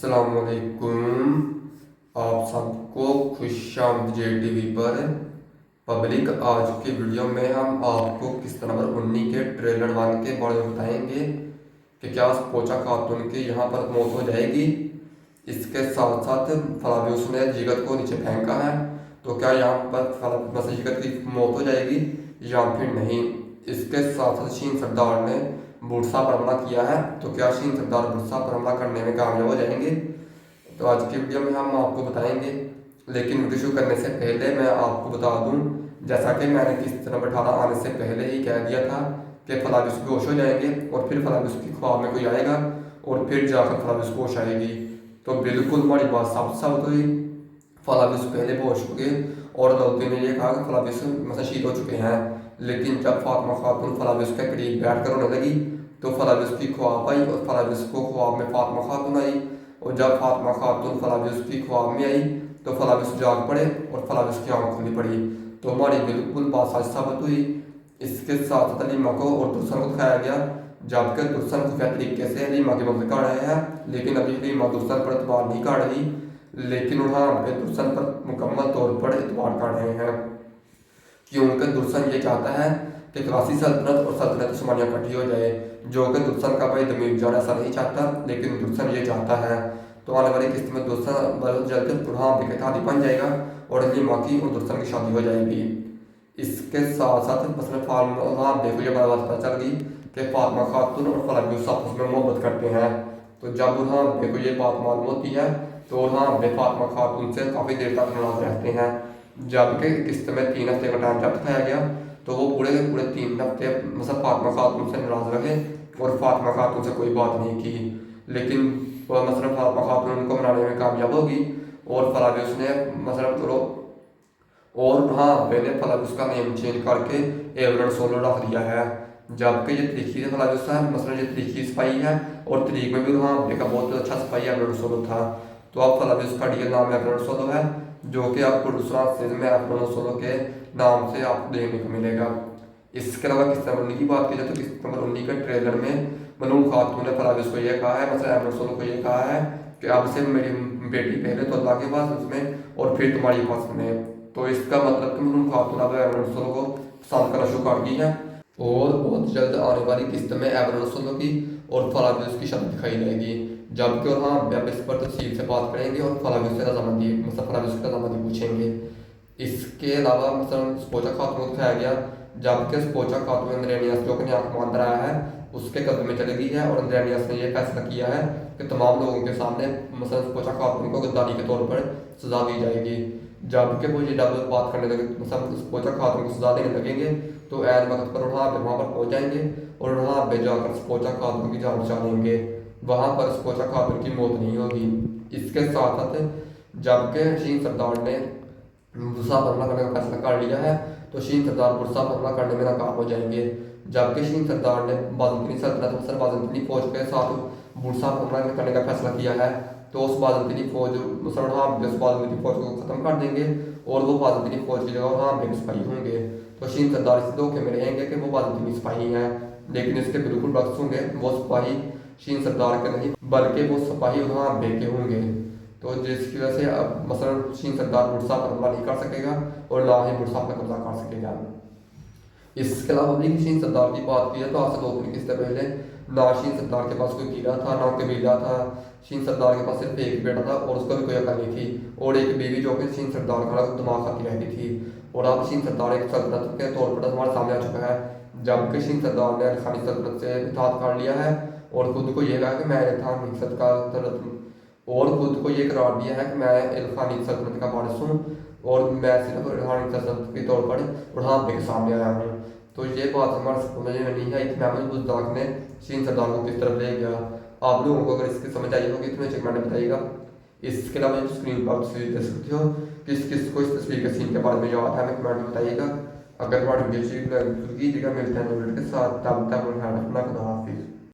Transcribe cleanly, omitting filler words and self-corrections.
अस्सलामुअलैकुम। आप सबको खुशामद JTV पर। पब्लिक, आज की वीडियो में हम आपको किस्त नंबर 19 के ट्रेलर 1 के बारे में बताएंगे कि क्या पोचा खातून की यहाँ पर मौत हो जाएगी। इसके साथ साथ फलावी उसने जिगत को नीचे फेंका है, तो क्या यहाँ पर जिगत की मौत हो जाएगी या फिर नहीं। इसके साथ साथ शीन सरदार ने बुरसा पर हमला किया है, तो क्या शीन सरदार बुरसा पर हमला करने में कामयाब हो जाएंगे। तो आज की वीडियो में हम आपको बताएंगे। लेकिन वीडियो शुरू करने से पहले मैं आपको बता दूं, जैसा कि मैंने किस्त नंबर 18 आने से पहले ही कह दिया था कि फलाविस बेहोश हो जाएंगे और फिर फलाविस की ख्वाब में कोई आएगा और फिर जाकर फलाविस होश आएगी। तो बिल्कुल हमारी बात साबित हुई। फलाविस पहले बेहोश हो गए और अलाउद्दीन ने यह कहा कि फलाविस शहीद हो चुके हैं। लेकिन जब फातिमा खातून फलाविस के करीब बैठ कर रोने लगी तो फलाविस की ख्वाब आई और फलाविस को ख्वाब में फातिमा खातून आई। और जब फातिमा खातून फलाविस की ख्वाब में आई तो फलाविस जाग पड़े और फलाविस की आँख खुली पड़ी। तो हमारी बिल्कुल बात सच साबित हुई। इसके साथ साथ अलीमा को और दुर्सन को दिखाया गया, जबकि दुर्सन खुफिया तरीके से अलीमा की मदद कर रहे हैं। लेकिन अभी अलीमा दुर्सन पर एतबार नहीं कर रही, लेकिन उन्होंने दुर्सन पर मुकम्मल तौर पर एतबार कर रहे हैं, क्योंकि दुर्सन ये चाहता है कि क्लासी सल्तनत और सल्तनत उस्मानिया इकट्ठी हो जाए, जो कि दुर्सन का भाई दमीर जान ऐसा नहीं चाहता, लेकिन दुर्सन ये चाहता है। तो आने वाली किस्त में दुर्सन बहुत जल्द बुरहान के शादी बन जाएगा और अलीमा की और दुर्सन की शादी हो जाएगी। इसके साथ साथ फातिमा देखो ये बात पता चल गई कि फातिमा खातून और फलावी आपस में मोहब्बत करते हैं। तो जब बुरहान देखो ये बात मालूम होती है तो बुरहान फातिमा खातून से काफ़ी देर तक नाराज रहते हैं। जबकि किस्त में 3 हफ्ते का टाइम जब दिखाया गया तो वो पूरे 3 हफ्ते फातिमा खातून से नाराज रहे और फातिमा खातून से कोई बात नहीं की। लेकिन फातिमा खातून उनको मनाने में कामयाब होगी और फलाविस ने मैंने फलाविस का नेम चेंज करके एवरन सोलो रख दिया है। जबकि ये तरीकी से फलाविस है, ये तरीकी सिपाही है और तरीक में भी का बहुत अच्छा सिपाही एवरन सोलो था। तो अब फलाविस का रियल नाम एवरन सोलो है, जो कि आपको दूसरा सीजन में एवरन सोलो के नाम से आपको देखने को मिलेगा। इसके अलावा किस्त नंबर 19 की बात की जाए तो किस्त नंबर 19 के ट्रेलर में मलूम खातून ने फलाविस को यह कहा है, एवरन सोलो को यह कहा है कि अब से मेरी बेटी पहले तो अल्लाह के पास उसमें और फिर तुम्हारी पास में। तो इसका मतलब कि मलूम खातून अब एवरन सोलो को पसंद करना शुरू कर दी है और बहुत जल्द आने वाली किस्त में एवरन सोलो की और फलाविस की शादी दिखाई जाएगी। जबकि और हम इस पर तफसील से बात करेंगे और फलाविस से रजामंदी फलाविस की रजामंदी पूछेंगे। इसके अलावा स्पोचा खातून को दिखाया गया, जबकि स्पोचा खातून अंद्रेनियस जो कि आंख मान रहा है उसके कब्जे में चली गई है और अंद्रेनियस ने यह फैसला किया है कि तमाम लोगों के सामने स्पोचा खातून को गद्दारी के तौर पर सजा दी जाएगी। जबकि वो ये जब बात करने लगे स्पोचा खातून को सजा देने लगेंगे तो ऐन वक्त पर वहाँ पर पहुँच जाएंगे और वहाँ पे जाकर स्पोचा खातून की जान बचा लेंगे। वहाँ पर स्पोचा खातून की मौत नहीं होगी। इसके साथ साथ जबकि शीन सरदार ने बुरसा पर हमला करने का फैसला कर लिया है तो शीन सरदार बुरसा पर हमला करने में नाकाम हो जाएंगे। जबकि शीन सरदार ने बाज़ंतीनी सल्तनत बाज़ंतीनी फौज के साथ बुरसा पर हमला करने का फैसला किया है, तो उस बाज़ंतीनी फौज बाज़ंतीनी फौज को ख़त्म कर देंगे और वो बाज़ंतीनी फौज की जगह वहाँ पे सिपाही होंगे। तो शीन सरदार इस धोखे में रहेंगे कि वो बाज़ंतीनी सिपाही हैं, लेकिन इसके बिल्कुल बख्स होंगे। वो सिपाही शीन सरदार के नहीं बल्कि वो सिपाही वहाँ पे के होंगे। तो जिसकी वजह से अब शीन सरदार बुरसा पर हमला नहीं कर सकेगा और ना ही बुरसा पर कब्जा कर सकेगा। इसके अलावा शीन सरदार की बात की है तो आज से 2 किस्त पहले ना शीन सरदार के पास कोई कीड़ा था ना कबीला था। शीन सरदार के पास सिर्फ एक बेटा था और उसका भी कोई अकल नहीं थी और एक बीवी जो कि शीन सरदार का दिमाग खाती रहती थी। और अब शीन सरदार एक सल्तनत के तौर पर हमारे सामने आ चुका है, जबकि शीन सरदार ने खानी सल्तनत से इत्तेहाद कर लिया है और खुद को यह कहा कि मैं इल्खानी करार दिया है कि मैं इल्खानी सल्तनत का वारिस हूँ और मैं सिर्फ इल्खानी सल्तनत के तौर पर बुरहान के सामने आया हूँ। तो ये बात हमारे समझ में नहीं आई कि महमूद बुज़दाक ने शीन सरदार को किस तरफ ले गया। आप लोगों को अगर इसकी समझ आई होगी तो मुझे कमेंट में बताइएगा। इसके अलावा जो स्क्रीन पर तस्वीर देख सकते हो, किस को इस तस्वीर के सीन के बारे में याद है हमें कमेंट में बताइएगा। अगर हमारी वीडियो अच्छी लगी कीजिएगा, मिलते हैं वीडियो के साथ, तब तक अपना खुदा हाफिज़।